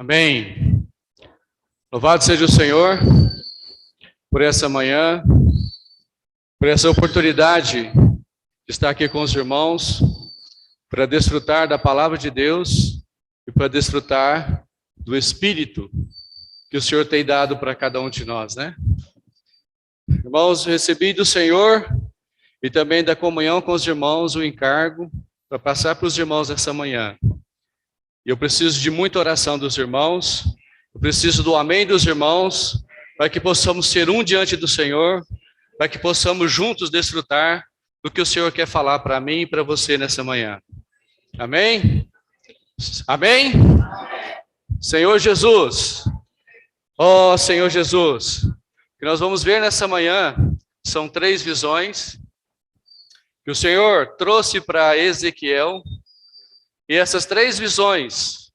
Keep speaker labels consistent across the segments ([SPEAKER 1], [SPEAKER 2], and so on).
[SPEAKER 1] Amém. Louvado seja o Senhor por essa manhã, por essa oportunidade de estar aqui com os irmãos, para desfrutar da palavra de Deus e para desfrutar do Espírito que o Senhor tem dado para cada um de nós, né? Irmãos, recebi do Senhor e também da comunhão com os irmãos o encargo para passar para os irmãos essa manhã. E eu preciso de muita oração dos irmãos, eu preciso do amém dos irmãos, para que possamos ser um diante do Senhor, para que possamos juntos desfrutar do que o Senhor quer falar para mim e para você nessa manhã. Amém? Amém? Senhor Jesus, ó Senhor Jesus, o que nós vamos ver nessa manhã são 3 visões que o Senhor trouxe para Ezequiel. E essas 3 visões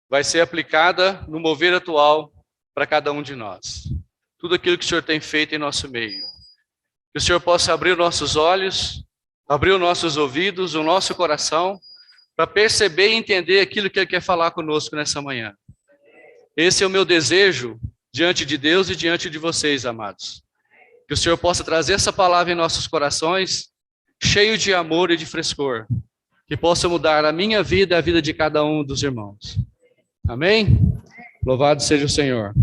[SPEAKER 1] vai ser aplicada no mover atual para cada um de nós. Tudo aquilo que o Senhor tem feito em nosso meio. Que o Senhor possa abrir os nossos olhos, abrir os nossos ouvidos, o nosso coração, para perceber e entender aquilo que Ele quer falar conosco nessa manhã. Esse é o meu desejo diante de Deus e diante de vocês, amados. Que o Senhor possa trazer essa palavra em nossos corações, cheio de amor e de frescor. Que possa mudar a minha vida e a vida de cada um dos irmãos. Amém? Louvado seja o Senhor.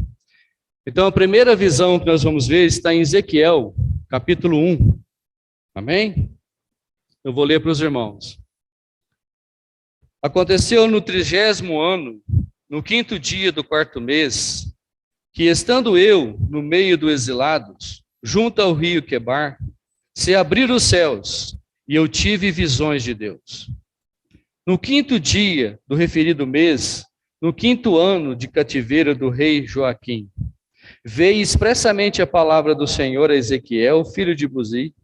[SPEAKER 1] Então, a primeira visão que nós vamos ver está em Ezequiel, capítulo 1. Amém? Eu vou ler para os irmãos. Aconteceu no 30º ano, no 5º dia do 4º mês, que estando eu no meio dos exilados, junto ao rio Quebar, se abriram os céus, e eu tive visões de Deus. No 5º dia do referido mês, no 5º ano de cativeiro do rei Joaquim, veio expressamente a palavra do Senhor a Ezequiel, filho de Buzi,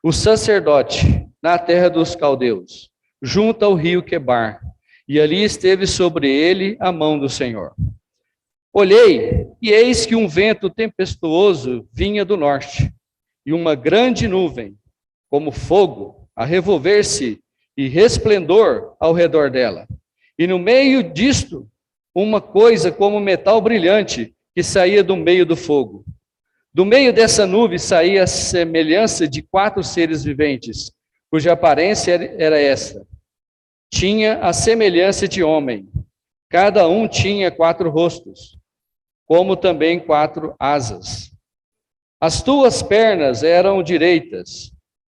[SPEAKER 1] o sacerdote, na terra dos caldeus, junto ao rio Quebar, e ali esteve sobre ele a mão do Senhor. Olhei, e eis que um vento tempestuoso vinha do norte, e uma grande nuvem, como fogo, a revolver-se e resplendor ao redor dela. E no meio disto, uma coisa como metal brilhante que saía do meio do fogo. Do meio dessa nuvem saía a semelhança de 4 seres viventes, cuja aparência era esta. Tinha a semelhança de homem. Cada um tinha 4 rostos, como também 4 asas. As 2 pernas eram direitas.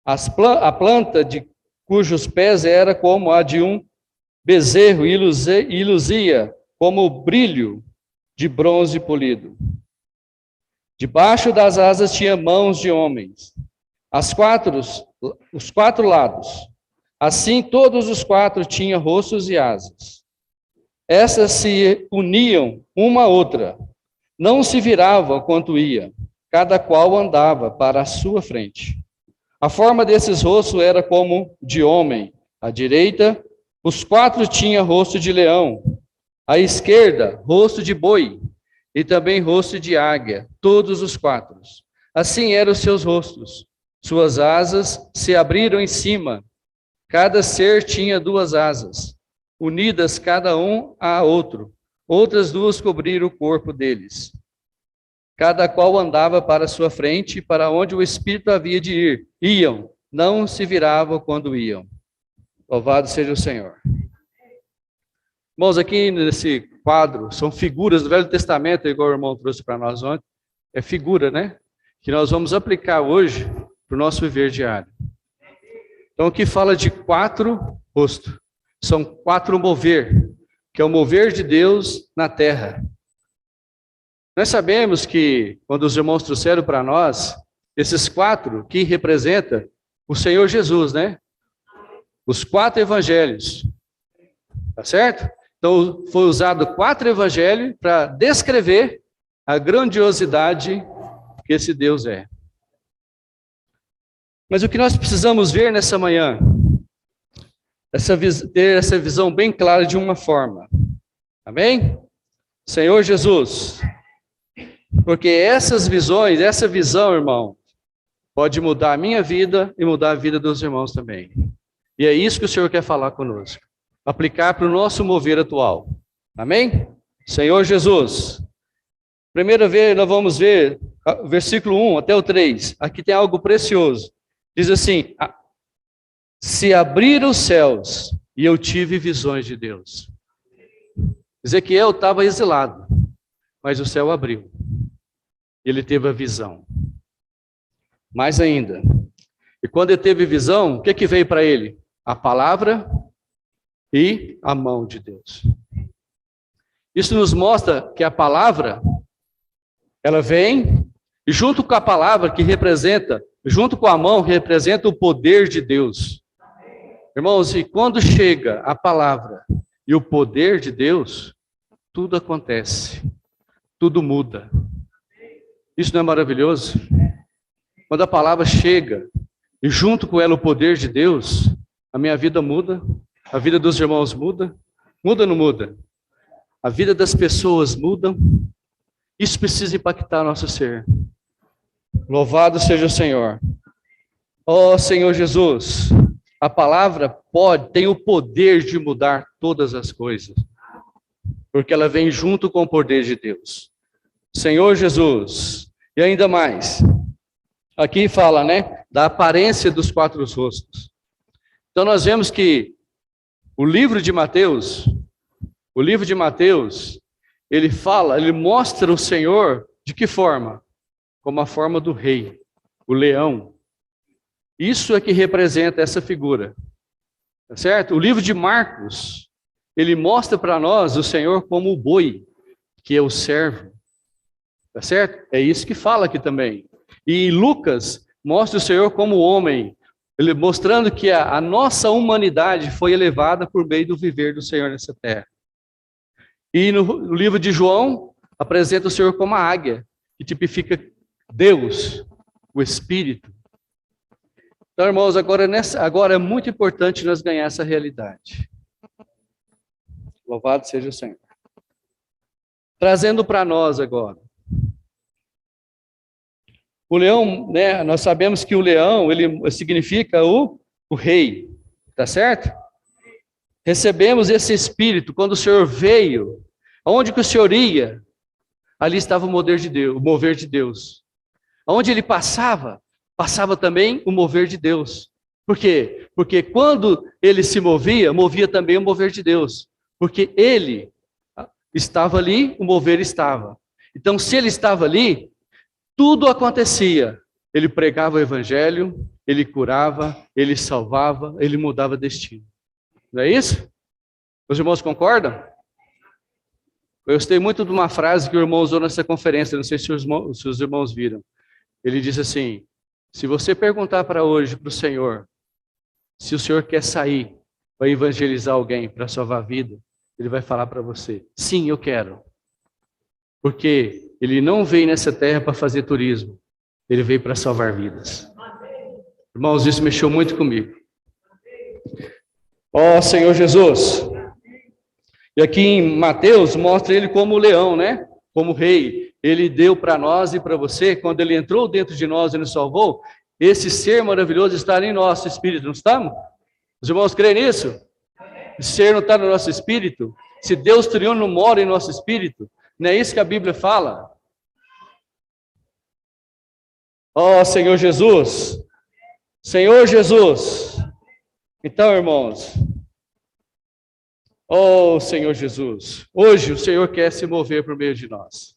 [SPEAKER 1] A planta de cujos pés era como a de um bezerro e luzia como o brilho de bronze polido. Debaixo das asas tinha mãos de homens, os 4 lados. Assim todos os 4 tinham rostos e asas. Essas se uniam uma à outra, não se viravam quanto ia, cada qual andava para a sua frente. A forma desses rostos era como de homem. À direita, os 4 tinham rosto de leão. À esquerda, rosto de boi. E também rosto de águia. Todos os 4. Assim eram os seus rostos. Suas asas se abriram em cima. Cada ser tinha 2 asas, unidas cada um a outro. Outras 2 cobriram o corpo deles. Cada qual andava para a sua frente, para onde o Espírito havia de ir. Iam, não se viravam quando iam. Louvado seja o Senhor. Irmãos, aqui nesse quadro, são figuras do Velho Testamento, igual o irmão trouxe para nós ontem. É figura, né? Que nós vamos aplicar hoje para o nosso viver diário. Então, aqui fala de 4 rostos. São 4 mover, que é o mover de Deus na terra. Nós sabemos que, quando os irmãos trouxeram para nós, esses 4 que representam o Senhor Jesus, né? Os 4 evangelhos. Tá certo? Então, foi usado 4 evangelhos para descrever a grandiosidade que esse Deus é. Mas o que nós precisamos ver nessa manhã, ter essa visão bem clara de uma forma. Amém? Senhor Jesus. Porque essas visões, essa visão, irmão, pode mudar a minha vida e mudar a vida dos irmãos também. E é isso que o Senhor quer falar conosco. Aplicar para o nosso mover atual. Amém? Senhor Jesus. Primeira vez nós vamos ver versículo 1 até o 3. Aqui tem algo precioso. Diz assim: se abriram os céus e eu tive visões de Deus. Ezequiel estava exilado, mas o céu abriu. Ele teve a visão. Mais ainda. E quando ele teve visão, o que veio para ele? A palavra e a mão de Deus. Isso nos mostra que a palavra, ela vem, e junto com a palavra que representa, junto com a mão, representa o poder de Deus. Irmãos, e quando chega a palavra e o poder de Deus, tudo acontece, tudo muda. Isso não é maravilhoso? Quando a palavra chega, e junto com ela o poder de Deus, a minha vida muda, a vida dos irmãos muda. Muda ou não muda? A vida das pessoas muda. Isso precisa impactar nosso ser. Louvado seja o Senhor. Ó Senhor Jesus, a palavra tem o poder de mudar todas as coisas, porque ela vem junto com o poder de Deus. Senhor Jesus, e ainda mais, aqui fala, né, da aparência dos quatro rostos. Então nós vemos que o livro de Mateus, ele mostra o Senhor de que forma? Como a forma do rei, o leão. Isso é que representa essa figura. Tá certo? O livro de Marcos, ele mostra para nós o Senhor como o boi, que é o servo. Tá certo? É isso que fala aqui também. E Lucas mostra o Senhor como homem, ele mostrando que a nossa humanidade foi elevada por meio do viver do Senhor nessa terra. E no livro de João, apresenta o Senhor como a águia, que tipifica Deus, o Espírito. Então, irmãos, agora é muito importante nós ganhar essa realidade. Louvado seja o Senhor. Trazendo para nós agora. O leão, né, nós sabemos que o leão, ele significa o rei, tá certo? Recebemos esse espírito quando o Senhor veio. Aonde que o Senhor ia? Ali estava o mover de Deus. Aonde ele passava também o mover de Deus. Por quê? Porque quando ele se movia também o mover de Deus. Porque ele estava ali, o mover estava. Então, se ele estava ali, tudo acontecia. Ele pregava o evangelho, ele curava, ele salvava, ele mudava destino. Não é isso? Os irmãos concordam? Eu gostei muito de uma frase que o irmão usou nessa conferência, não sei se os irmãos viram. Ele disse assim: se você perguntar para hoje, para o Senhor, se o Senhor quer sair para evangelizar alguém, para salvar a vida, ele vai falar para você: sim, eu quero. Porque ele não veio nessa terra para fazer turismo, ele veio para salvar vidas. Irmãos, isso mexeu muito comigo. Ó Senhor Jesus. E aqui em Mateus mostra ele como leão, né? Como rei. Ele deu para nós e para você, quando ele entrou dentro de nós e nos salvou, esse ser maravilhoso está em nosso espírito, não estamos? Os irmãos creem nisso? Esse ser não está no nosso espírito? Se Deus triuno não mora em nosso espírito, não é isso que a Bíblia fala? Ó Senhor Jesus. Senhor Jesus. Então, irmãos, ó Senhor Jesus, hoje o Senhor quer se mover por meio de nós.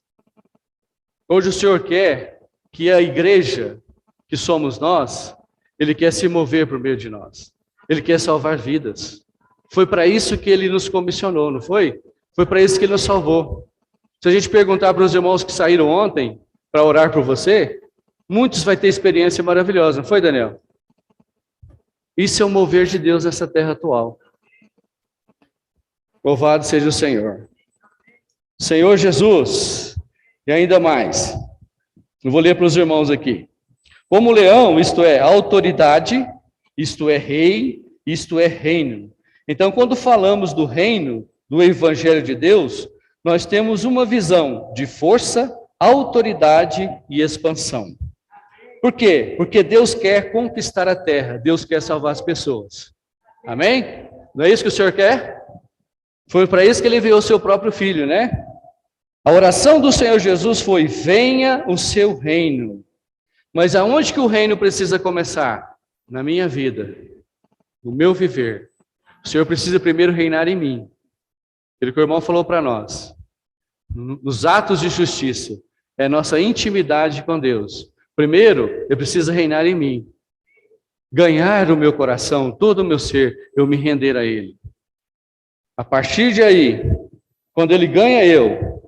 [SPEAKER 1] Hoje o Senhor quer que a igreja, que somos nós, Ele quer se mover por meio de nós. Ele quer salvar vidas. Foi para isso que Ele nos comissionou, não foi? Foi para isso que Ele nos salvou. Se a gente perguntar para os irmãos que saíram ontem para orar por você, muitos vai ter experiência maravilhosa, não foi, Daniel? Isso é o mover de Deus nessa terra atual. Louvado seja o Senhor. Senhor Jesus, e ainda mais, eu vou ler para os irmãos aqui. Como leão, isto é autoridade, isto é rei, isto é reino. Então, quando falamos do reino, do evangelho de Deus, nós temos uma visão de força, autoridade e expansão. Por quê? Porque Deus quer conquistar a terra, Deus quer salvar as pessoas. Amém? Não é isso que o Senhor quer? Foi para isso que ele enviou o seu próprio filho, né? A oração do Senhor Jesus foi: venha o seu reino. Mas aonde que o reino precisa começar? Na minha vida, no meu viver. O Senhor precisa primeiro reinar em mim. Aquilo que o irmão falou para nós. Nos atos de justiça, é a nossa intimidade com Deus. Primeiro, eu preciso reinar em mim. Ganhar o meu coração, todo o meu ser, eu me render a Ele. A partir de aí, quando Ele ganha eu,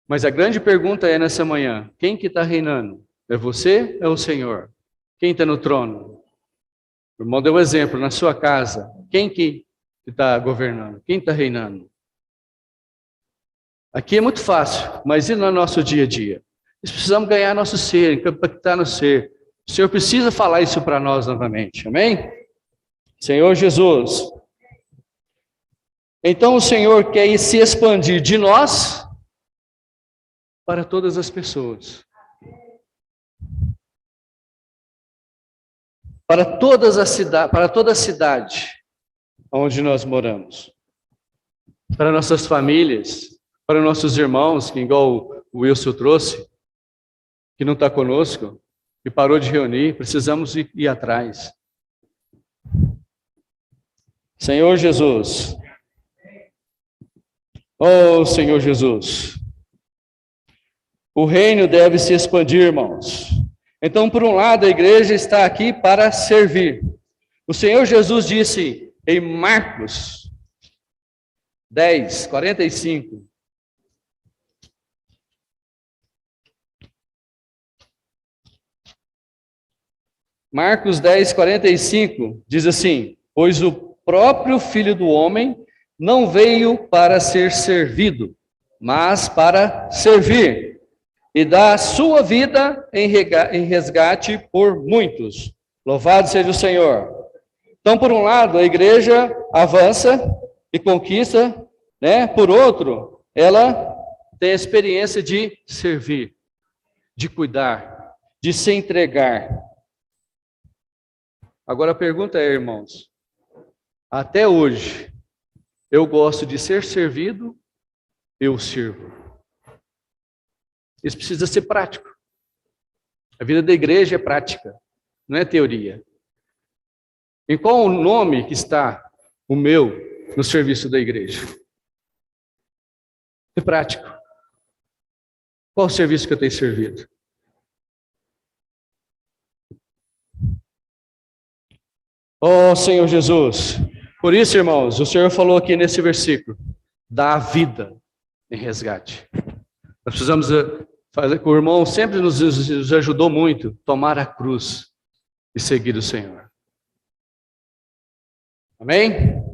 [SPEAKER 1] mas a grande pergunta é nessa manhã, quem que está reinando? É você ou é o Senhor? Quem está no trono? O irmão deu um exemplo, na sua casa, quem que está governando? Quem está reinando? Aqui é muito fácil, mas e no nosso dia a dia? Nós precisamos ganhar nosso ser, impactar no ser. O Senhor precisa falar isso para nós novamente, amém? Senhor Jesus. Então o Senhor quer se expandir de nós para todas as pessoas. Para toda a cidade onde nós moramos. Para nossas famílias, para nossos irmãos, que igual o Wilson trouxe, que não está conosco, que parou de reunir, precisamos ir atrás. Senhor Jesus. Oh, Senhor Jesus. O reino deve se expandir, irmãos. Então, por um lado, a igreja está aqui para servir. O Senhor Jesus disse em Marcos 10, 45. Marcos 10, 45 diz assim: pois o próprio Filho do Homem não veio para ser servido, mas para servir e dar a sua vida em resgate por muitos. Louvado seja o Senhor. Então, por um lado, a igreja avança e conquista, né? Por outro, ela tem a experiência de servir, de cuidar, de se entregar. Agora a pergunta é, irmãos, até hoje, eu gosto de ser servido, eu sirvo. Isso precisa ser prático. A vida da igreja é prática, não é teoria. Em qual o nome que está o meu no serviço da igreja? É prático. Qual o serviço que eu tenho servido? Oh, Senhor Jesus. Por isso, irmãos, o Senhor falou aqui nesse versículo, dá a vida em resgate. Nós precisamos fazer, o irmão sempre nos ajudou muito, tomar a cruz e seguir o Senhor. Amém?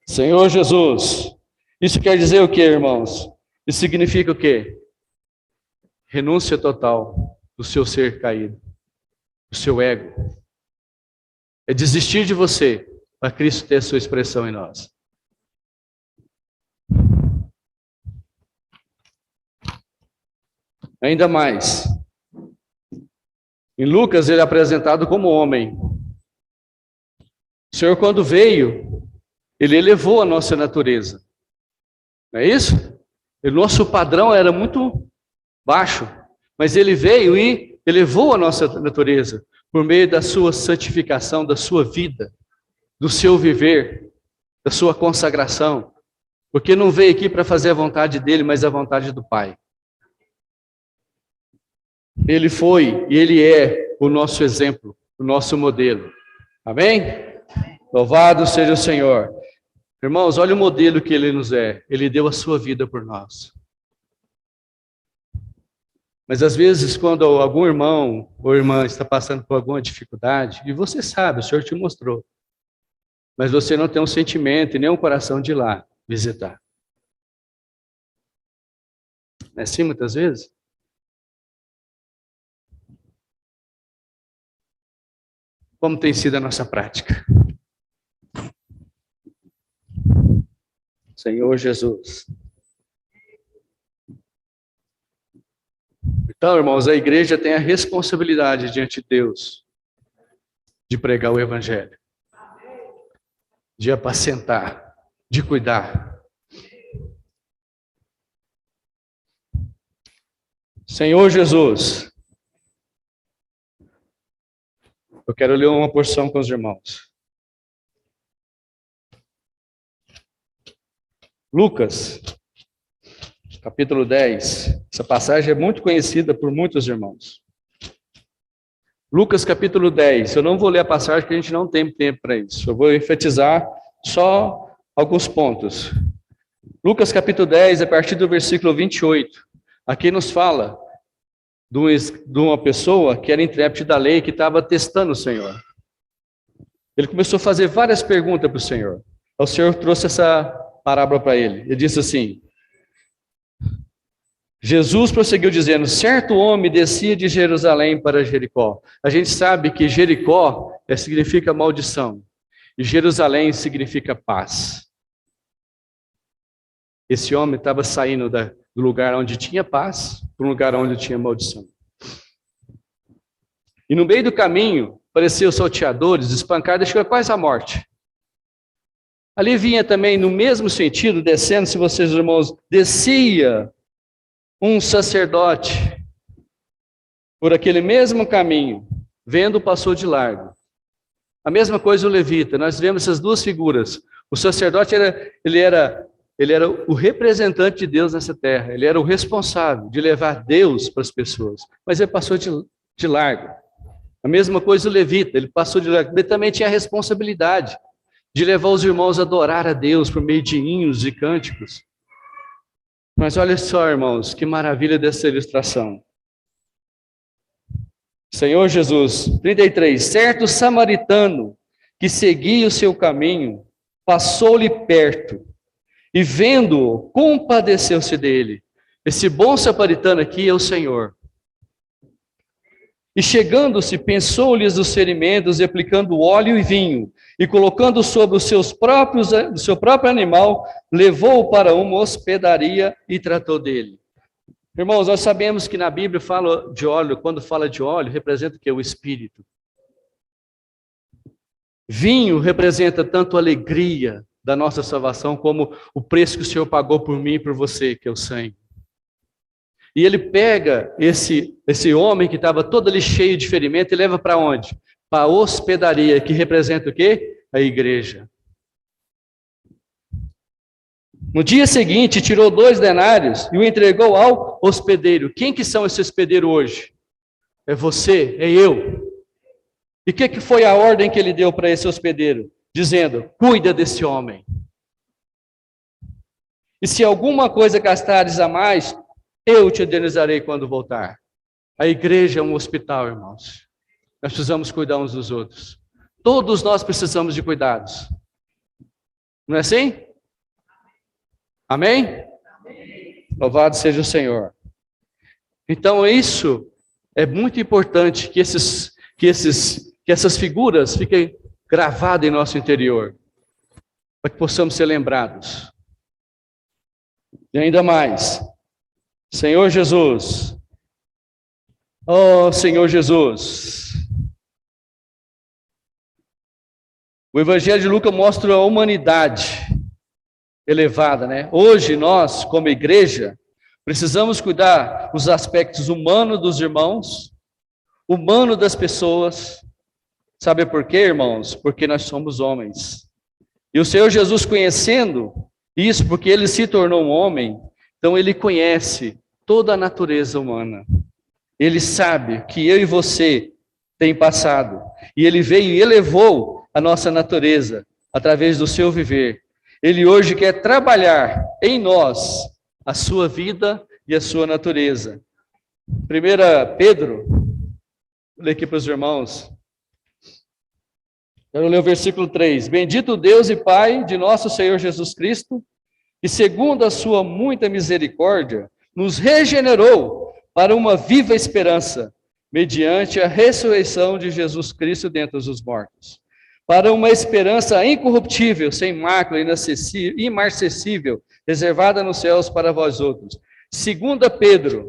[SPEAKER 1] Senhor Jesus. Isso quer dizer o que, irmãos? Isso significa o quê? Renúncia total do seu ser caído, do seu ego. É desistir de você para Cristo ter a sua expressão em nós. Ainda mais, em Lucas ele é apresentado como homem. O Senhor, quando veio, ele elevou a nossa natureza. Não é isso? O nosso padrão era muito baixo, mas ele veio e elevou a nossa natureza por meio da sua santificação, da sua vida, do seu viver, da sua consagração. Porque não veio aqui para fazer a vontade dele, mas a vontade do Pai. Ele foi e ele é o nosso exemplo, o nosso modelo. Amém? Louvado seja o Senhor. Irmãos, olha o modelo que ele nos é. Ele deu a sua vida por nós. Mas às vezes, quando algum irmão ou irmã está passando por alguma dificuldade, e você sabe, o Senhor te mostrou, mas você não tem um sentimento e nem um coração de ir lá visitar. Não é assim muitas vezes? Como tem sido a nossa prática? Senhor Jesus. Então, irmãos, a igreja tem a responsabilidade diante de Deus de pregar o Evangelho, de apacentar, de cuidar. Senhor Jesus, eu quero ler uma porção com os irmãos. Lucas, capítulo 10. Essa passagem é muito conhecida por muitos irmãos. Lucas, capítulo 10. Eu não vou ler a passagem porque a gente não tem tempo para isso. Eu vou enfatizar só alguns pontos. Lucas, capítulo 10, a partir do versículo 28. Aqui nos fala de uma pessoa que era intérprete da lei, que estava testando o Senhor. Ele começou a fazer várias perguntas para o Senhor. O Senhor trouxe essa parábola para ele. Ele disse assim: Jesus prosseguiu dizendo: certo homem descia de Jerusalém para Jericó. A gente sabe que Jericó significa maldição e Jerusalém significa paz. Esse homem estava saindo do lugar onde tinha paz para um lugar onde tinha maldição. E no meio do caminho apareceram salteadores, espancados, chegou quase à morte. Ali vinha também, no mesmo sentido, descendo, se vocês irmãos, descia um sacerdote por aquele mesmo caminho, vendo, passou de largo. A mesma coisa o levita. Nós vemos essas duas figuras. O sacerdote ele era o representante de Deus nessa terra. Ele era o responsável de levar Deus para as pessoas. Mas ele passou de largo. A mesma coisa o levita. Ele passou de largo. Ele também tinha a responsabilidade de levar os irmãos a adorar a Deus por meio de hinos e cânticos. Mas olha só, irmãos, que maravilha dessa ilustração. Senhor Jesus, 33. Certo samaritano que seguia o seu caminho, passou-lhe perto e vendo-o, compadeceu-se dele. Esse bom samaritano aqui é o Senhor. E chegando-se, pensou-lhes os ferimentos, e aplicando óleo e vinho, e colocando sobre o seu próprio animal, levou-o para uma hospedaria e tratou dele. Irmãos, nós sabemos que na Bíblia fala de óleo, quando fala de óleo, representa o quê? O Espírito. Vinho representa tanto a alegria da nossa salvação, como o preço que o Senhor pagou por mim e por você, que é o sangue. E ele pega esse homem que estava todo ali cheio de ferimento e leva para onde? Para a hospedaria, que representa o quê? A igreja. No dia seguinte, tirou 2 denários e o entregou ao hospedeiro. Quem que são esses hospedeiros hoje? É você, é eu. E o que foi a ordem que ele deu para esse hospedeiro? Dizendo: cuida desse homem. E se alguma coisa gastares a mais, eu te indenizarei quando voltar. A igreja é um hospital, irmãos. Nós precisamos cuidar uns dos outros. Todos nós precisamos de cuidados. Não é assim? Amém? Amém. Louvado seja o Senhor. Então isso é muito importante que essas figuras fiquem gravadas em nosso interior, para que possamos ser lembrados. E ainda mais, Senhor Jesus, oh Senhor Jesus, o Evangelho de Lucas mostra a humanidade elevada, né? Hoje nós, como igreja, precisamos cuidar dos aspectos humanos dos irmãos, humano das pessoas. Sabe por quê, irmãos? Porque nós somos homens. E o Senhor Jesus, conhecendo isso, porque ele se tornou um homem, então ele conhece toda a natureza humana. Ele sabe que eu e você tem passado. E ele veio e elevou a nossa natureza através do seu viver. Ele hoje quer trabalhar em nós a sua vida e a sua natureza. 1 Pedro, vou ler aqui para os irmãos. Quero ler o versículo 3. Bendito Deus e Pai de nosso Senhor Jesus Cristo, que segundo a sua muita misericórdia, nos regenerou para uma viva esperança, mediante a ressurreição de Jesus Cristo dentre os mortos, para uma esperança incorruptível, sem mácula, imarcessível, reservada nos céus para vós outros. 2 Pedro,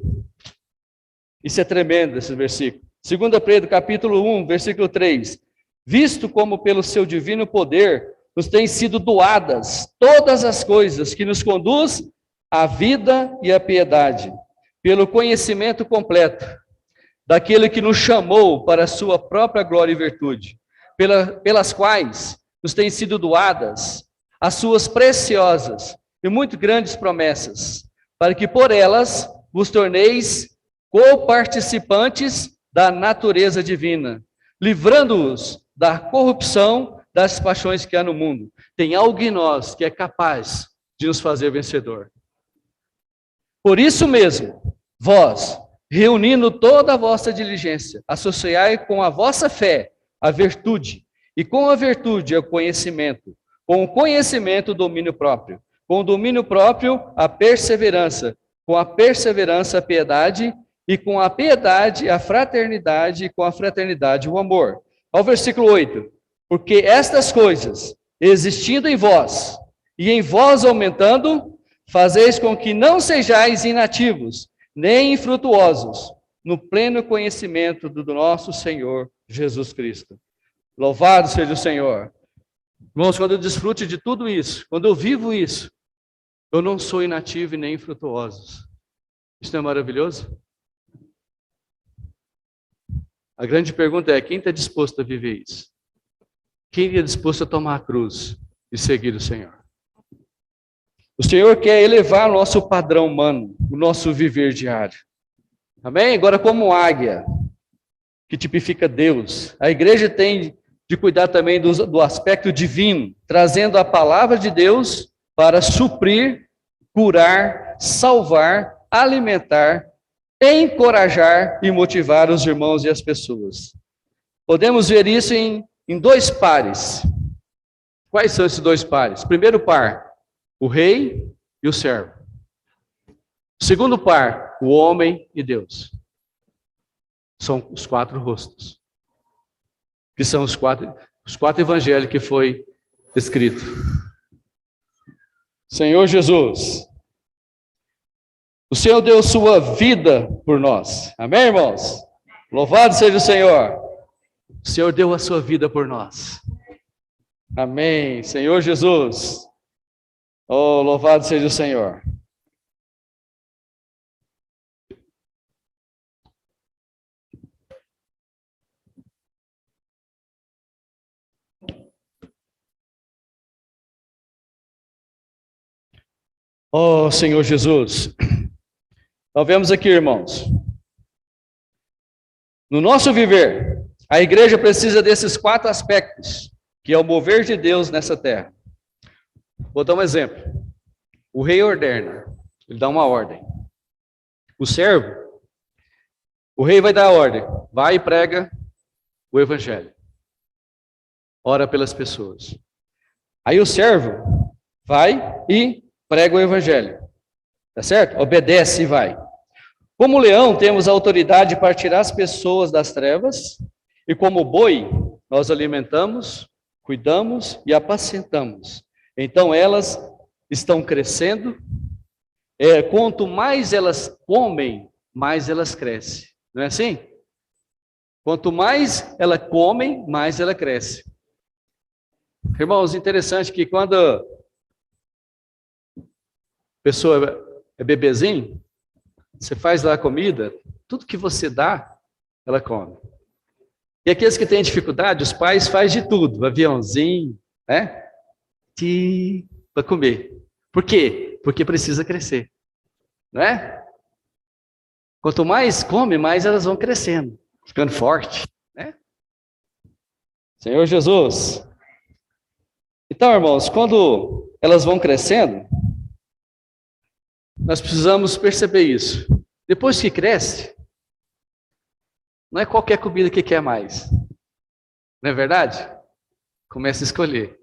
[SPEAKER 1] isso é tremendo esse versículo. 2 Pedro, capítulo 1, versículo 3. Visto como pelo seu divino poder nos têm sido doadas todas as coisas que nos conduz à vida e à piedade,
[SPEAKER 2] pelo conhecimento completo daquele que nos chamou para a sua própria glória e virtude, pelas quais nos têm sido doadas as suas preciosas e muito grandes promessas, para que por elas vos torneis coparticipantes da natureza divina, livrando-os da corrupção das paixões que há no mundo. Tem algo em nós que é capaz de nos fazer vencedor. Por isso mesmo, vós, reunindo toda a vossa diligência, associai com a vossa fé a virtude, e com a virtude o conhecimento, com o conhecimento o domínio próprio, com o domínio próprio a perseverança, com a perseverança a piedade, e com a piedade a fraternidade, e com a fraternidade o amor. Ao versículo 8, porque estas coisas, existindo em vós, e em vós aumentando, fazeis com que não sejais inativos, nem infrutuosos, no pleno conhecimento do nosso Senhor Jesus Cristo. Louvado seja o Senhor. Irmãos, quando eu desfrute de tudo isso, quando eu vivo isso, eu não sou inativo e nem infrutuoso. Isso não é maravilhoso? A grande pergunta é, quem está disposto a viver isso? Quem é disposto a tomar a cruz e seguir o Senhor? O Senhor quer elevar o nosso padrão humano, o nosso viver diário. Amém? Agora, como águia, que tipifica Deus, a igreja tem de cuidar também do aspecto divino, trazendo a palavra de Deus para suprir, curar, salvar, alimentar, encorajar e motivar os irmãos e as pessoas. Podemos ver isso em dois pares. Quais são esses dois pares? Primeiro par, o rei e o servo. Segundo par, o homem e Deus. São os quatro rostos. Que são os quatro evangelhos que foi escrito. Senhor Jesus, o Senhor deu sua vida por nós. Amém, irmãos? Louvado seja o Senhor. O Senhor deu a sua vida por nós. Amém. Senhor Jesus. Oh, louvado seja o Senhor. Oh, Senhor Jesus. Nós vemos aqui, irmãos. No nosso viver, a igreja precisa desses quatro aspectos, que é o mover de Deus nessa terra. Vou dar um exemplo. O rei ordena, ele dá uma ordem. O servo, o rei vai dar a ordem, vai e prega o evangelho. Ora pelas pessoas. Aí o servo vai e prega o evangelho. Tá certo? Obedece e vai. Como leão, temos autoridade para tirar as pessoas das trevas, e como boi, nós alimentamos, cuidamos e apacentamos. Então elas estão crescendo. Quanto mais elas comem, mais elas crescem. Não é assim? Quanto mais elas comem, mais ela cresce. Irmãos, interessante que quando a pessoa é bebezinho, você faz lá a comida, tudo que você dá, ela come. E aqueles que têm dificuldade, os pais fazem de tudo, aviãozinho, né? Para comer. Por quê? Porque precisa crescer, não é? Quanto mais come, mais elas vão crescendo, ficando forte, né? Senhor Jesus. Então, irmãos, quando elas vão crescendo, nós precisamos perceber isso. Depois que cresce, não é qualquer comida que quer mais. Não é verdade? Começa a escolher.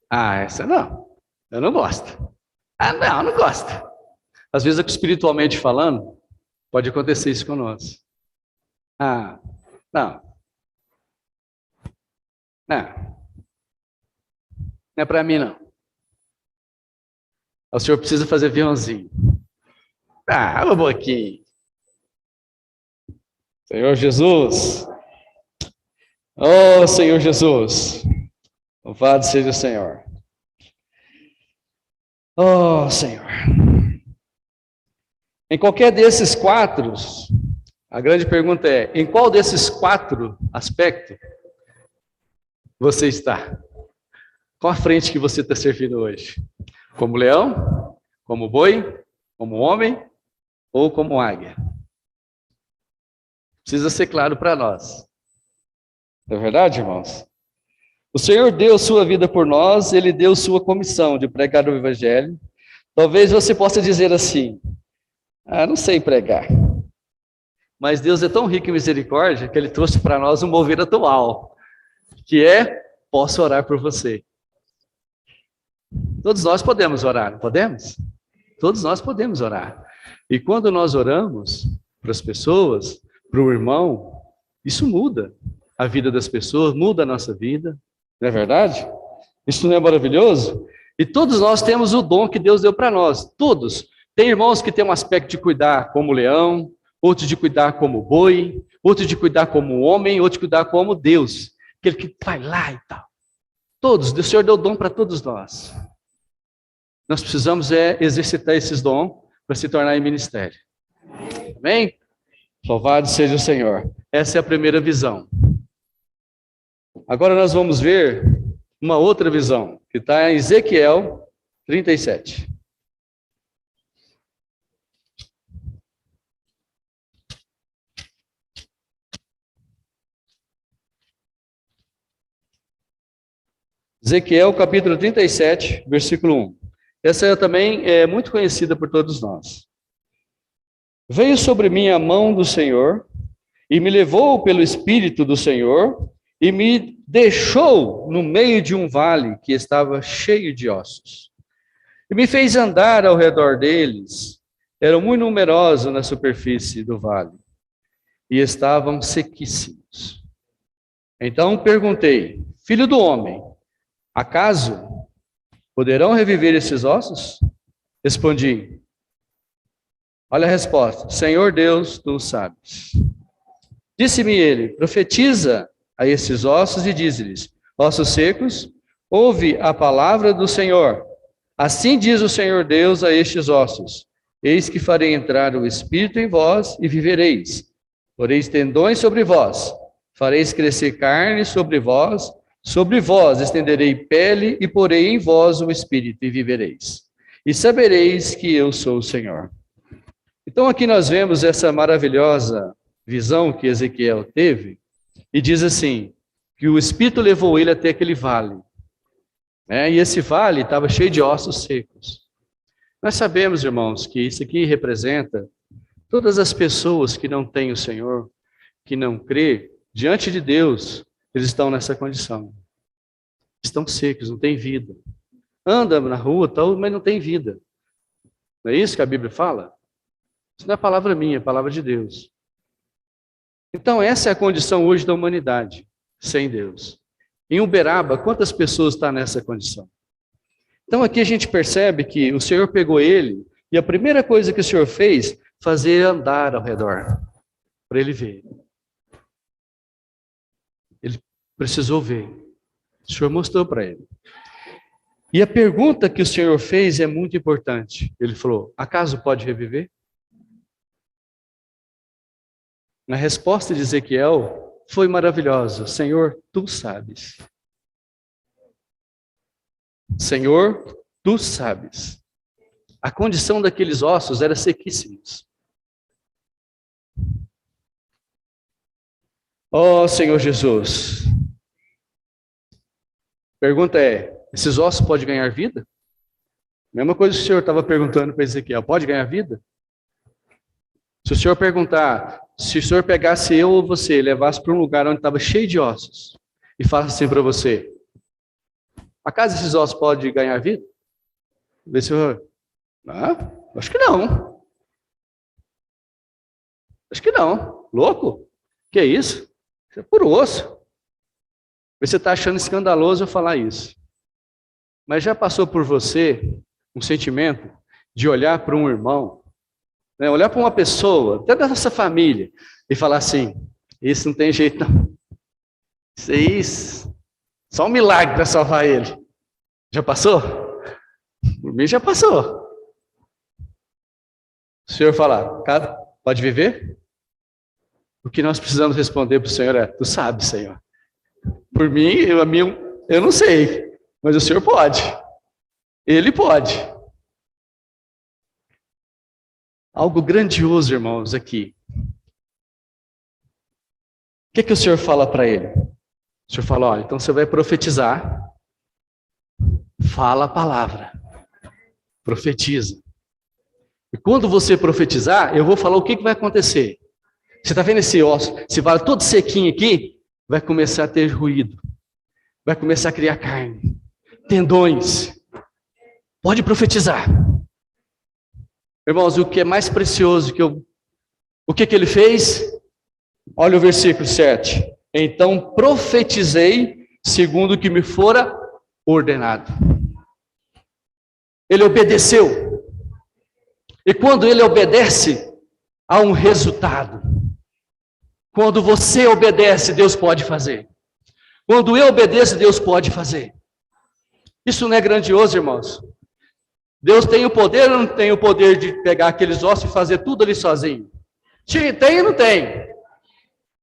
[SPEAKER 2] Ah, essa não. Eu não gosto. Ah, não, eu não gosto. Às vezes, espiritualmente falando, pode acontecer isso conosco. Ah, não. Não. Não é para mim, não. O senhor precisa fazer aviãozinho. Ah, um pouquinho. Senhor Jesus. Oh, Senhor Jesus. Louvado seja o Senhor. Oh, Senhor. Em qualquer desses quatro, a grande pergunta é: em qual desses quatro aspectos você está? Qual a frente que você está servindo hoje? Como leão? Como boi? Como homem? Ou como águia? Precisa ser claro para nós. Não é verdade, irmãos? O Senhor deu sua vida por nós, Ele deu sua comissão de pregar o Evangelho. Talvez você possa dizer assim: não sei pregar. Mas Deus é tão rico em misericórdia que Ele trouxe para nós um mover atual, que é: posso orar por você. Todos nós podemos orar, não podemos? Todos nós podemos orar. E quando nós oramos para as pessoas, para o irmão, isso muda a vida das pessoas, muda a nossa vida, não é verdade? Isso não é maravilhoso? E todos nós temos o dom que Deus deu para nós, todos. Tem irmãos que têm um aspecto de cuidar como leão, outro de cuidar como boi, outro de cuidar como homem, outro de cuidar como Deus, aquele que vai lá e tal. Todos, o Senhor deu dom para todos nós. Nós precisamos exercitar esses dons para se tornar em ministério. Amém? Louvado seja o Senhor. Essa é a primeira visão. Agora nós vamos ver uma outra visão, que está em Ezequiel 37. Ezequiel capítulo 37, versículo 1. Essa também é muito conhecida por todos nós. Veio sobre mim a mão do Senhor, e me levou pelo Espírito do Senhor, e me deixou no meio de um vale que estava cheio de ossos. E me fez andar ao redor deles. Eram muito numerosos na superfície do vale, e estavam sequíssimos. Então perguntei: filho do homem, acaso poderão reviver esses ossos? Respondi: olha a resposta: Senhor Deus, tu sabes. Disse-me ele: profetiza a esses ossos e diz-lhes: ossos secos, ouve a palavra do Senhor. Assim diz o Senhor Deus a estes ossos: eis que farei entrar o Espírito em vós e vivereis. Poreis tendões sobre vós, fareis crescer carne sobre vós estenderei pele e porei em vós o Espírito e vivereis. E sabereis que eu sou o Senhor. Então aqui nós vemos essa maravilhosa visão que Ezequiel teve, e diz assim, que o Espírito levou ele até aquele vale, né? E esse vale estava cheio de ossos secos. Nós sabemos, irmãos, que isso aqui representa todas as pessoas que não têm o Senhor, que não crê, diante de Deus, eles estão nessa condição. Estão secos, não têm vida. Anda na rua, tal, mas não tem vida. Não é isso que a Bíblia fala? Isso não é palavra minha, é palavra de Deus. Então essa é a condição hoje da humanidade, sem Deus. Em Uberaba, quantas pessoas estão nessa condição? Então aqui a gente percebe que o Senhor pegou ele, e a primeira coisa que o Senhor fez, fazer andar ao redor, para ele ver. Ele precisou ver. O Senhor mostrou para ele. E a pergunta que o Senhor fez é muito importante. Ele falou: acaso pode reviver? Na resposta de Ezequiel foi maravilhosa. Senhor, tu sabes. Senhor, tu sabes. A condição daqueles ossos era sequíssimos. Oh, Senhor Jesus. Pergunta é: esses ossos podem ganhar vida? Mesma coisa que o Senhor estava perguntando para Ezequiel: pode ganhar vida? Se o Senhor perguntar, se o Senhor pegasse eu ou você, levasse para um lugar onde estava cheio de ossos, e falasse assim para você: acaso esses ossos podem ganhar vida? O Senhor: acho que não. Acho que não. Louco? Que é isso? Isso é puro osso. Você está achando escandaloso eu falar isso. Mas já passou por você um sentimento de olhar para um irmão, né, olhar para uma pessoa, até da nossa família, e falar assim: isso não tem jeito não. Isso aí, só um milagre para salvar ele. Já passou? Por mim já passou. O Senhor fala, cara, pode viver? O que nós precisamos responder para o Senhor é, tu sabe, Senhor. Por mim, eu não sei, mas o Senhor pode. Ele pode. Algo grandioso, irmãos, aqui. O que o Senhor fala para ele? O Senhor fala, olha, então você vai profetizar. Fala a palavra. Profetiza. E quando você profetizar, eu vou falar o que vai acontecer. Você está vendo esse osso? Se vai todo sequinho aqui, vai começar a ter ruído. Vai começar a criar carne. Tendões. Pode profetizar. Irmãos, o que é mais precioso o que ele fez? Olha o versículo 7. Então profetizei segundo o que me fora ordenado. Ele obedeceu. E quando ele obedece, há um resultado. Quando você obedece, Deus pode fazer. Quando eu obedeço, Deus pode fazer. Isso não é grandioso, irmãos? Deus tem o poder ou não tem o poder de pegar aqueles ossos e fazer tudo ali sozinho? Tem ou não tem?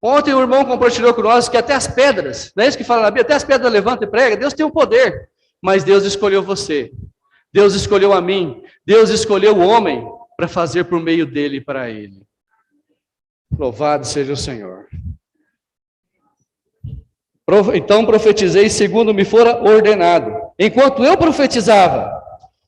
[SPEAKER 2] Ontem o irmão compartilhou com nós que até as pedras, não é isso que fala na Bíblia? Até as pedras levantam e pregam. Deus tem o poder, mas Deus escolheu você. Deus escolheu a mim. Deus escolheu o homem para fazer por meio dele e para ele. Louvado seja o Senhor. Então profetizei segundo me fora ordenado. Enquanto eu profetizava,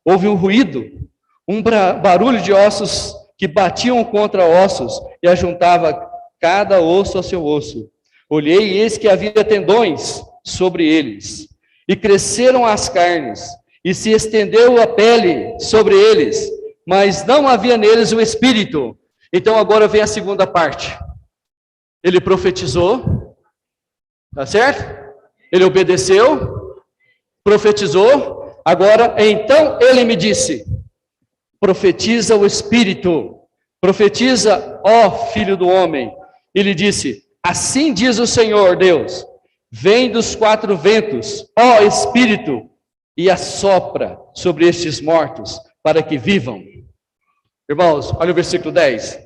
[SPEAKER 2] houve um ruído, um barulho de ossos que batiam contra ossos e ajuntava cada osso ao seu osso. Olhei e eis que havia tendões sobre eles, e cresceram as carnes, e se estendeu a pele sobre eles, mas não havia neles o espírito. Então agora vem a segunda parte. Ele profetizou, tá certo? Ele obedeceu, profetizou. Agora, então ele me disse: profetiza o Espírito, profetiza, ó Filho do Homem. Ele disse: assim diz o Senhor Deus, vem dos quatro ventos, ó Espírito, e assopra sobre estes mortos, para que vivam. Irmãos, olha o versículo 10.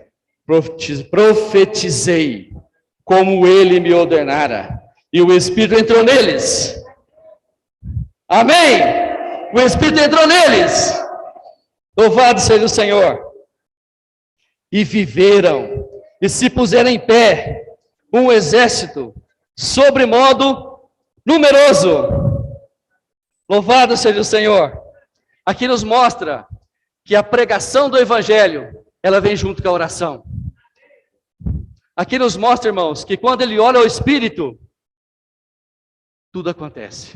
[SPEAKER 2] Profetizei, como ele me ordenara, e o Espírito entrou neles. Amém? O Espírito entrou neles. Louvado seja o Senhor. E viveram, e se puseram em pé, um exército, sobremodo numeroso. Louvado seja o Senhor. Aqui nos mostra que a pregação do Evangelho, ela vem junto com a oração. Aqui nos mostra, irmãos, que quando ele olha ao Espírito, tudo acontece.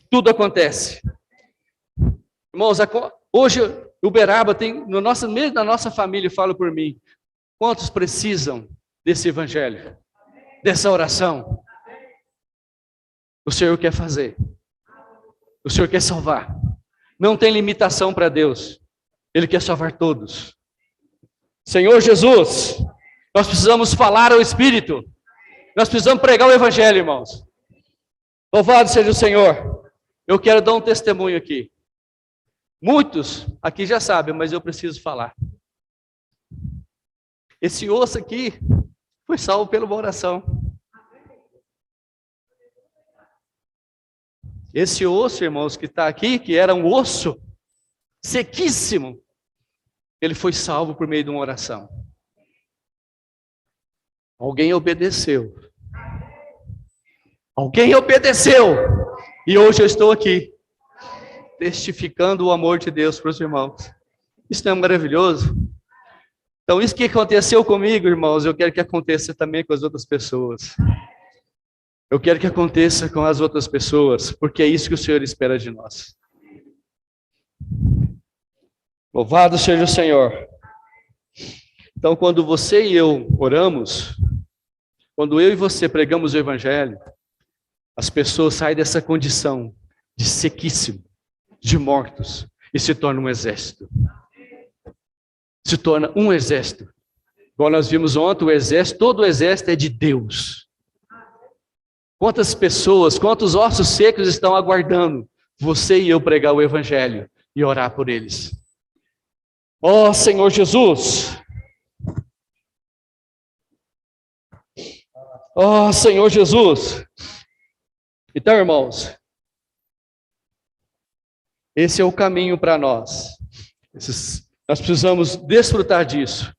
[SPEAKER 2] Tudo acontece. Irmãos, hoje Uberaba tem, na nossa família, falo por mim, quantos precisam desse evangelho, dessa oração? O Senhor quer fazer. O Senhor quer salvar. Não tem limitação para Deus. Ele quer salvar todos. Senhor Jesus, nós precisamos falar ao Espírito. Nós precisamos pregar o evangelho, irmãos. Louvado seja o Senhor. Eu quero dar um testemunho aqui. Muitos aqui já sabem, mas eu preciso falar. Esse osso aqui foi salvo pela uma oração. Esse osso, irmãos, que está aqui, que era um osso sequíssimo, ele foi salvo por meio de uma oração. Alguém obedeceu. Alguém obedeceu. E hoje eu estou aqui, testificando o amor de Deus para os irmãos. Isso não é maravilhoso? Então, isso que aconteceu comigo, irmãos, eu quero que aconteça também com as outras pessoas. Eu quero que aconteça com as outras pessoas, porque é isso que o Senhor espera de nós. Louvado seja o Senhor. Então, quando você e eu oramos, quando eu e você pregamos o Evangelho, as pessoas saem dessa condição de sequíssimo, de mortos, e se tornam um exército. Se torna um exército. Igual nós vimos ontem, o exército, todo o exército é de Deus. Quantas pessoas, quantos ossos secos estão aguardando você e eu pregar o Evangelho e orar por eles? Ó Senhor Jesus. Ó Senhor Jesus. Então, irmãos, esse é o caminho para nós. Nós precisamos desfrutar disso.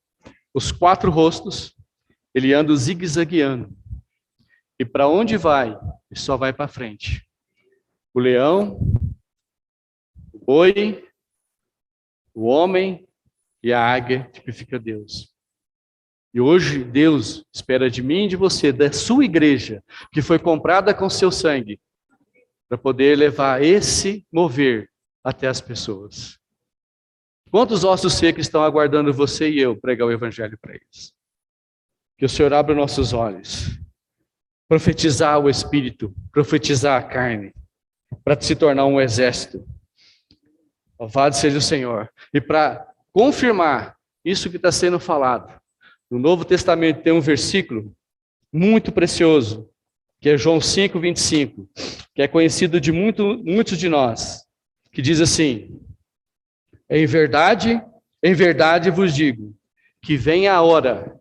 [SPEAKER 2] Os 4 rostos, ele anda zigue-zagueando. E para onde vai? Ele só vai para frente. O leão, o boi, o homem e a águia tipifica Deus. E hoje Deus espera de mim e de você, da sua igreja, que foi comprada com seu sangue, para poder levar esse mover até as pessoas. Quantos ossos secos estão aguardando você e eu pregar o evangelho para eles? Que o Senhor abra nossos olhos. Profetizar o Espírito, profetizar a carne, para se tornar um exército. Louvado seja o Senhor. E para confirmar isso que está sendo falado, no Novo Testamento tem um versículo muito precioso, que é João 5:25, que é conhecido de muitos de nós, que diz assim: em verdade vos digo, que vem a hora,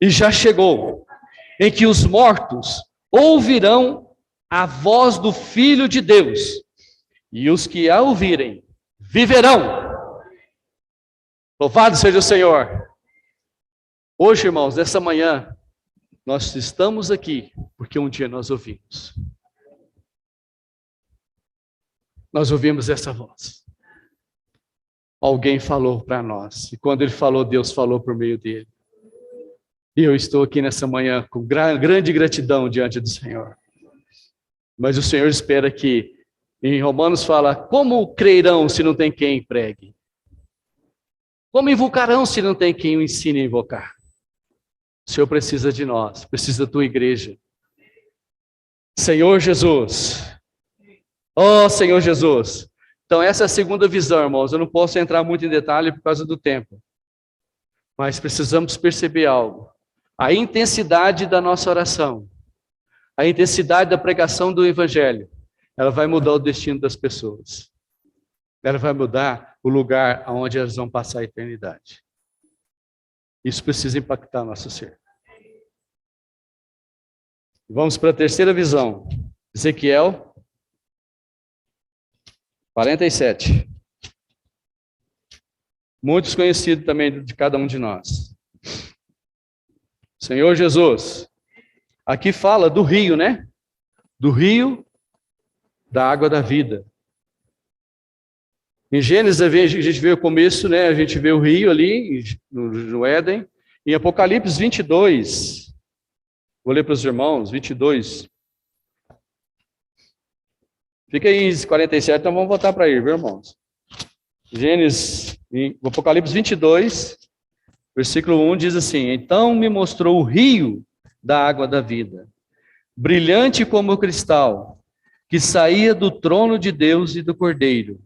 [SPEAKER 2] e já chegou, em que os mortos ouvirão a voz do Filho de Deus, e os que a ouvirem viverão. Louvado seja o Senhor. Hoje, irmãos, nessa manhã, nós estamos aqui porque um dia nós ouvimos. Nós ouvimos essa voz. Alguém falou para nós, e quando ele falou, Deus falou por meio dele. E eu estou aqui nessa manhã com grande gratidão diante do Senhor. Mas o Senhor espera que, em Romanos fala, como crerão se não tem quem pregue? Como invocarão se não tem quem o ensine a invocar? O Senhor precisa de nós, precisa da tua igreja. Senhor Jesus. Oh, Senhor Jesus. Então essa é a segunda visão, irmãos. Eu não posso entrar muito em detalhe por causa do tempo. Mas precisamos perceber algo. A intensidade da nossa oração, a intensidade da pregação do Evangelho, ela vai mudar o destino das pessoas. Ela vai mudar o lugar onde elas vão passar a eternidade. Isso precisa impactar nosso ser. Vamos para a terceira visão. Ezequiel 47. Muitos conhecidos também de cada um de nós. Senhor Jesus, aqui fala do rio, né? Do rio da água da vida. Em Gênesis a gente vê o começo, né? A gente vê o rio ali no Éden. Em Apocalipse 22, vou ler para os irmãos, 22. Fica aí em 47, então vamos voltar para aí, viu, irmãos? Gênesis, Apocalipse 22, versículo 1 diz assim: então me mostrou o rio da água da vida, brilhante como cristal, que saía do trono de Deus e do Cordeiro.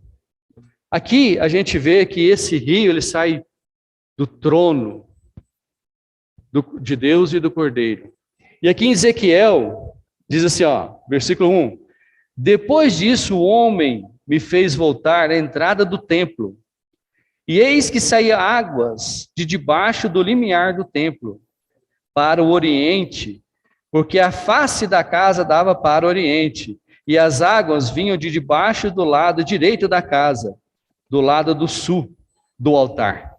[SPEAKER 2] Aqui a gente vê que esse rio, ele sai do trono de Deus e do Cordeiro. E aqui em Ezequiel, diz assim, ó, versículo 1, depois disso o homem me fez voltar à entrada do templo, e eis que saía águas de debaixo do limiar do templo, para o oriente, porque a face da casa dava para o oriente, e as águas vinham de debaixo do lado direito da casa, do lado do sul do altar.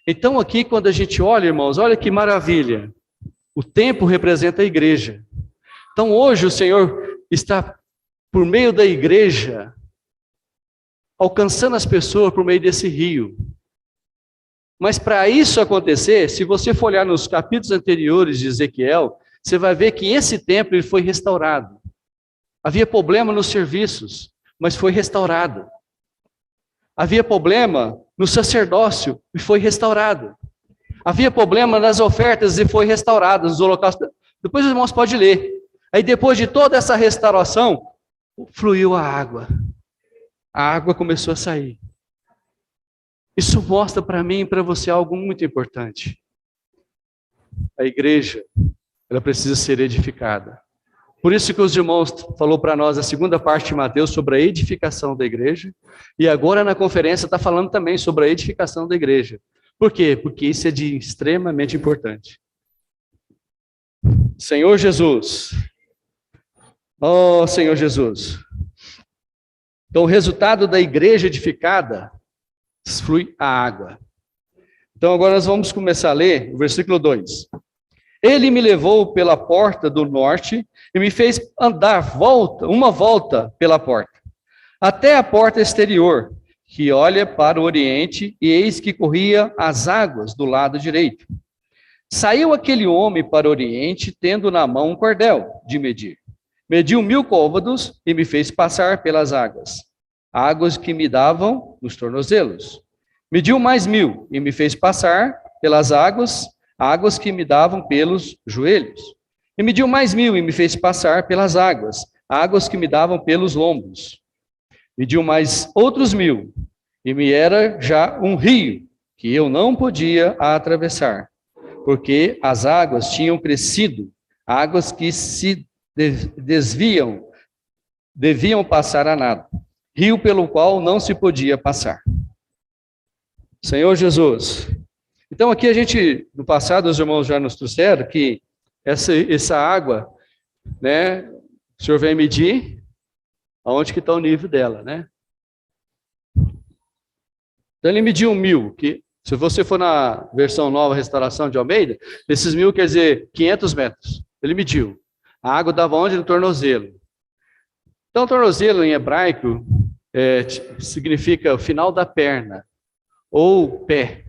[SPEAKER 2] Então aqui quando a gente olha, irmãos, olha que maravilha, o templo representa a igreja. Então hoje o Senhor está, por meio da igreja, alcançando as pessoas por meio desse rio. Mas para isso acontecer, se você for olhar nos capítulos anteriores de Ezequiel, você vai ver que esse templo ele foi restaurado. Havia problema nos serviços, mas foi restaurado. Havia problema no sacerdócio e foi restaurado. Havia problema nas ofertas e foi restaurado, nos holocaustos. Depois os irmãos podem ler. Aí depois de toda essa restauração, fluiu a água. A água começou a sair. Isso mostra para mim e para você algo muito importante. A igreja, ela precisa ser edificada. Por isso que os irmãos falou para nós a segunda parte de Mateus sobre a edificação da igreja, e agora na conferência está falando também sobre a edificação da igreja. Por quê? Porque isso é de extremamente importante. Senhor Jesus. Oh, Senhor Jesus. Então, o resultado da igreja edificada flui a água. Então, agora nós vamos começar a ler o versículo 2. Ele me levou pela porta do norte e me fez andar uma volta pela porta, até a porta exterior, que olha para o oriente, e eis que corria as águas do lado direito. Saiu aquele homem para o oriente, tendo na mão um cordel de medir. Mediu 1000 côvados e me fez passar pelas águas, águas que me davam nos tornozelos. Mediu mais 1000 e me fez passar pelas águas, águas que me davam pelos joelhos. E mediu mais 1000 e me fez passar pelas águas, águas que me davam pelos lombos. Mediu mais outros 1000 e me era já um rio que eu não podia atravessar, porque as águas tinham crescido, águas que se deviam passar a nado, rio pelo qual não se podia passar. Senhor Jesus. Então aqui a gente, no passado, os irmãos já nos trouxeram que essa água, né, o Senhor vem medir aonde que está o nível dela, né? Então ele mediu 1000, que se você for na versão nova, restauração de Almeida, esses 1000 quer dizer 500 metros. Ele mediu. A água dava onde? No tornozelo. Então, tornozelo em hebraico significa o final da perna, ou pé.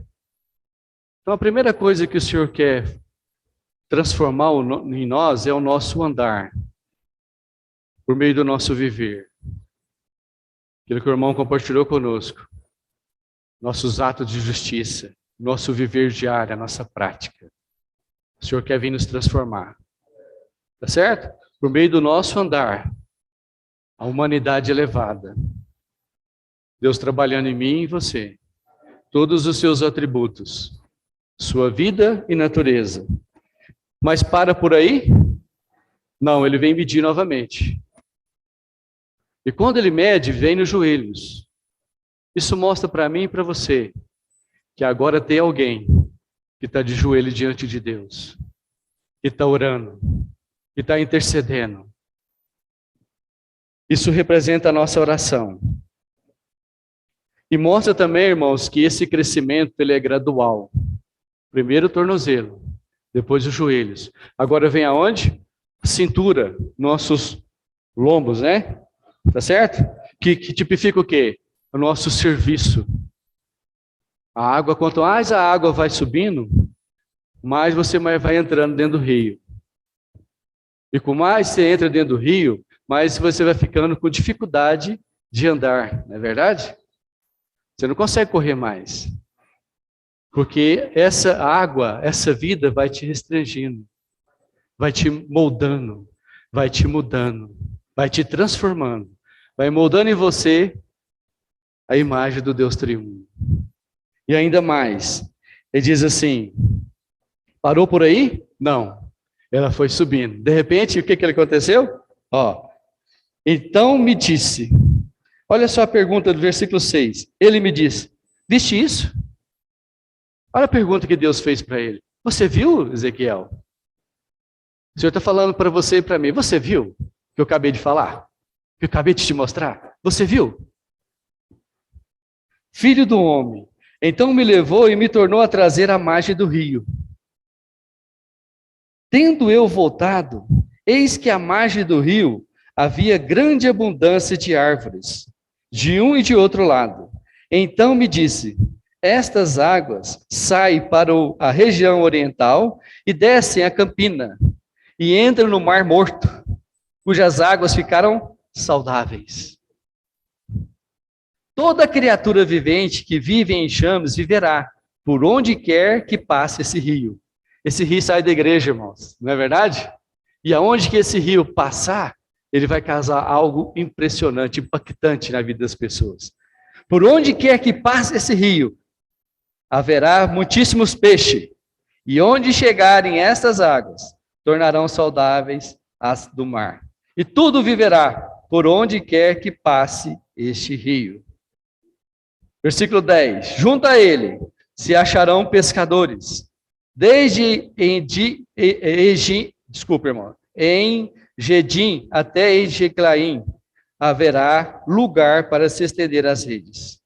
[SPEAKER 2] Então, a primeira coisa que o Senhor quer transformar em nós é o nosso andar, por meio do nosso viver. Aquilo que o irmão compartilhou conosco. Nossos atos de justiça, nosso viver diário, a nossa prática. O Senhor quer vir nos transformar. Tá certo? Por meio do nosso andar, a humanidade elevada. Deus trabalhando em mim e em você. Todos os seus atributos. Sua vida e natureza. Mas para por aí? Não, ele vem medir novamente. E quando ele mede, vem nos joelhos. Isso mostra para mim e para você que agora tem alguém que está de joelho diante de Deus, que está orando, que está intercedendo. Isso representa a nossa oração. E mostra também, irmãos, que esse crescimento ele é gradual. Primeiro o tornozelo, depois os joelhos. Agora vem aonde? Cintura, nossos lombos, né? Tá certo? Que tipifica o quê? O nosso serviço. A água, quanto mais a água vai subindo, mais você vai entrando dentro do rio. E com mais você entra dentro do rio, mais você vai ficando com dificuldade de andar, não é verdade? Você não consegue correr mais. Porque essa água, essa vida vai te restringindo, vai te moldando, vai te mudando, vai te transformando, vai moldando em você a imagem do Deus triuno. E ainda mais, ele diz assim, parou por aí? Não. Ela foi subindo. De repente, o que aconteceu? Então me disse, olha só a pergunta do versículo 6. Ele me disse, viste isso? Olha a pergunta que Deus fez para ele. Você viu, Ezequiel? O Senhor está falando para você e para mim. Você viu o que eu acabei de falar? O que eu acabei de te mostrar? Você viu? Filho do homem, então me levou e me tornou a trazer à margem do rio. Tendo eu voltado, eis que à margem do rio havia grande abundância de árvores, de um e de outro lado. Então me disse, estas águas saem para a região oriental e descem a Campina, e entram no Mar Morto, cujas águas ficaram saudáveis. Toda criatura vivente que vive em enxames viverá, por onde quer que passe esse rio. Esse rio sai da igreja, irmãos, não é verdade? E aonde que esse rio passar, ele vai causar algo impressionante, impactante na vida das pessoas. Por onde quer que passe esse rio, haverá muitíssimos peixes, e onde chegarem estas águas, tornarão saudáveis as do mar. e tudo viverá por onde quer que passe este rio. Versículo 10. Junto a ele se acharão pescadores, desde em Gedim até Egeclaim haverá lugar para se estender as redes.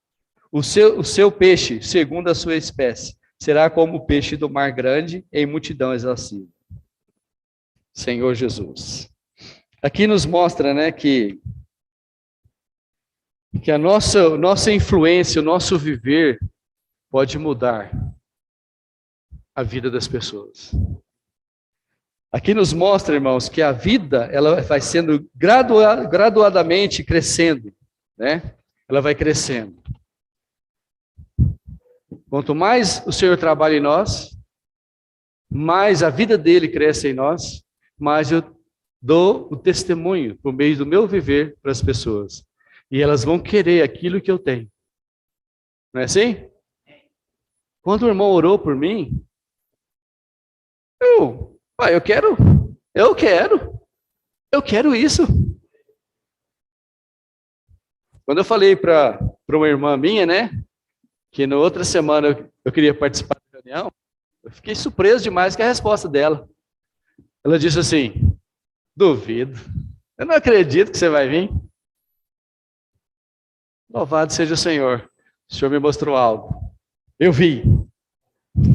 [SPEAKER 2] O seu peixe, segundo a sua espécie, será como o peixe do mar grande, em multidão exaustiva. Senhor Jesus. Aqui nos mostra, né, que a nossa influência, o nosso viver pode mudar a vida das pessoas. Aqui nos mostra, irmãos, que a vida ela vai sendo graduadamente crescendo, né? Ela vai crescendo. Quanto mais o Senhor trabalha em nós, mais a vida dele cresce em nós, mais eu dou o testemunho por meio do meu viver para as pessoas. E elas vão querer aquilo que eu tenho. Não é assim? Quando o irmão orou por mim, eu quero isso. Quando eu falei para uma irmã minha, né, que na outra semana eu queria participar da reunião, eu fiquei surpreso demais com a resposta dela. Ela disse assim: duvido, eu não acredito que você vai vir. Louvado seja o Senhor me mostrou algo. Eu vi.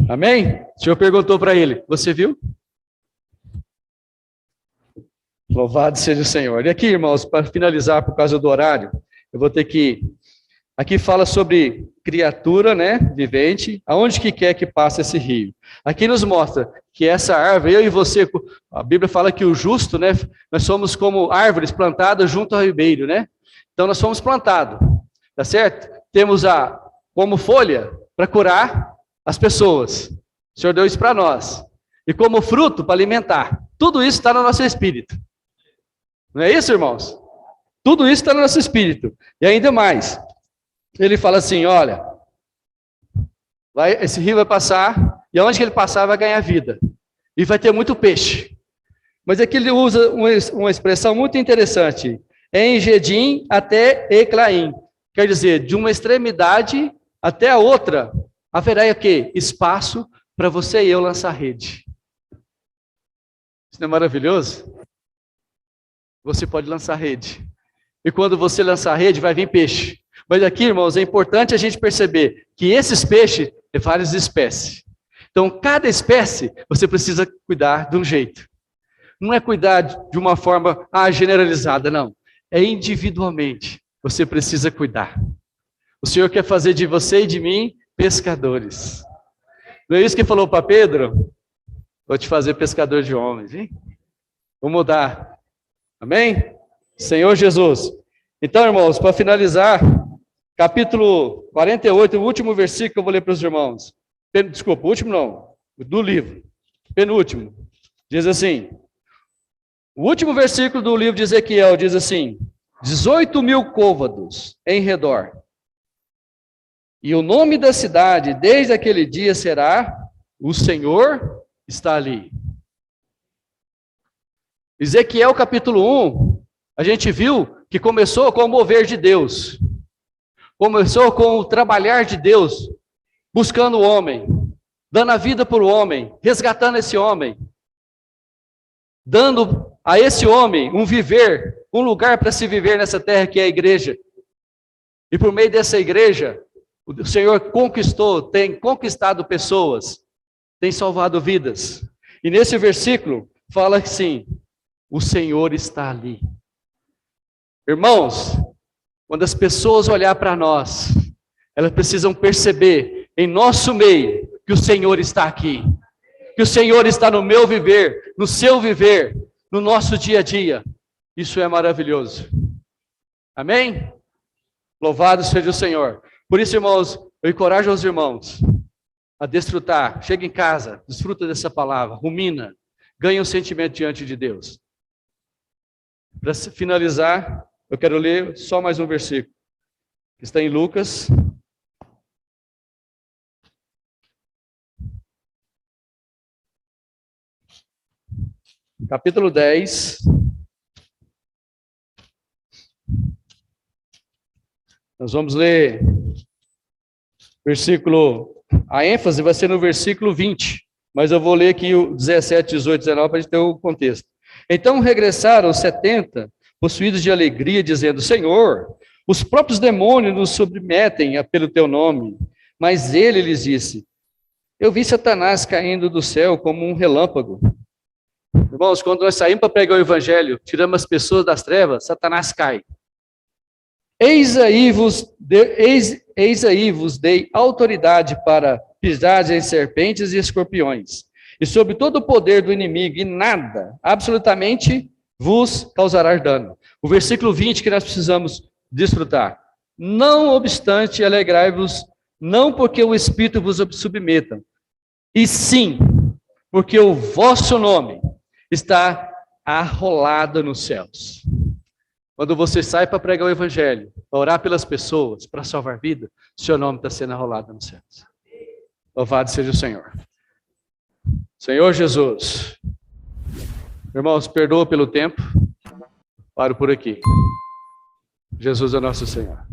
[SPEAKER 2] Amém? O Senhor perguntou para ele: você viu? Louvado seja o Senhor. E aqui, irmãos, para finalizar por causa do horário, eu vou ter que... Aqui fala sobre criatura, né, vivente, aonde que quer que passe esse rio. Aqui nos mostra que essa árvore, eu e você, a Bíblia fala que o justo, né, nós somos como árvores plantadas junto ao ribeiro, né? Então nós somos plantados, tá certo? Temos como folha para curar as pessoas. O Senhor deu isso para nós. E como fruto para alimentar. Tudo isso está no nosso espírito. Não é isso, irmãos? Tudo isso está no nosso espírito. E ainda mais. Ele fala assim, olha, esse rio vai passar, e aonde que ele passar vai ganhar vida. E vai ter muito peixe. Mas aqui ele usa uma expressão muito interessante. Em Gedim até Eclaim. Quer dizer, de uma extremidade até a outra, haverá o quê? Espaço para você e eu lançar rede. Isso não é maravilhoso? Você pode lançar rede. E quando você lançar rede, vai vir peixe. Mas aqui, irmãos, é importante a gente perceber que esses peixes têm várias espécies. Então, cada espécie você precisa cuidar de um jeito. Não é cuidar de uma forma generalizada, não. É individualmente. Você precisa cuidar. O Senhor quer fazer de você e de mim pescadores. Não é isso que falou para Pedro? Vou te fazer pescador de homens, hein? Vou mudar. Amém? Senhor Jesus. Então, irmãos, para finalizar, capítulo 48, o último versículo que eu vou ler para os irmãos. Desculpa, o último não, do livro. Penúltimo. Diz assim, o último versículo do livro de Ezequiel diz assim, 18.000 côvados em redor. E o nome da cidade, desde aquele dia, será: o Senhor está ali. Ezequiel capítulo 1, a gente viu que começou com o mover de Deus. Começou com o trabalhar de Deus, buscando o homem, dando a vida por o homem, resgatando esse homem, dando a esse homem um viver, um lugar para se viver nessa terra que é a igreja. E por meio dessa igreja, o Senhor tem conquistado pessoas, tem salvado vidas. E nesse versículo fala assim, o Senhor está ali. Irmãos, quando as pessoas olhar para nós, elas precisam perceber em nosso meio que o Senhor está aqui. Que o Senhor está no meu viver, no seu viver, no nosso dia a dia. Isso é maravilhoso. Amém? Louvado seja o Senhor. Por isso, irmãos, eu encorajo os irmãos a desfrutar. Chega em casa, desfruta dessa palavra, rumina, ganha um sentimento diante de Deus. Para finalizar, eu quero ler só mais um versículo, que está em Lucas. Capítulo 10. Nós vamos ler a ênfase vai ser no versículo 20, mas eu vou ler aqui o 17, 18, 19 para a gente ter o contexto. Então regressaram os 70, possuídos de alegria, dizendo: Senhor, os próprios demônios nos submetem pelo teu nome. Mas ele lhes disse: eu vi Satanás caindo do céu como um relâmpago. Irmãos, quando nós saímos para pregar o evangelho, tiramos as pessoas das trevas, Satanás cai. Eis aí vos dei autoridade para pisar em serpentes e escorpiões, e sobre todo o poder do inimigo, e nada, absolutamente, vos causará dano. O versículo 20 que nós precisamos desfrutar. Não obstante, alegrai-vos, não porque o Espírito vos submeta, e sim, porque o vosso nome está arrolado nos céus. Quando você sai para pregar o evangelho, para orar pelas pessoas, para salvar vida, seu nome está sendo arrolado nos céus. Louvado seja o Senhor. Senhor Jesus. Irmãos, perdoa pelo tempo. Paro por aqui. Jesus é nosso Senhor.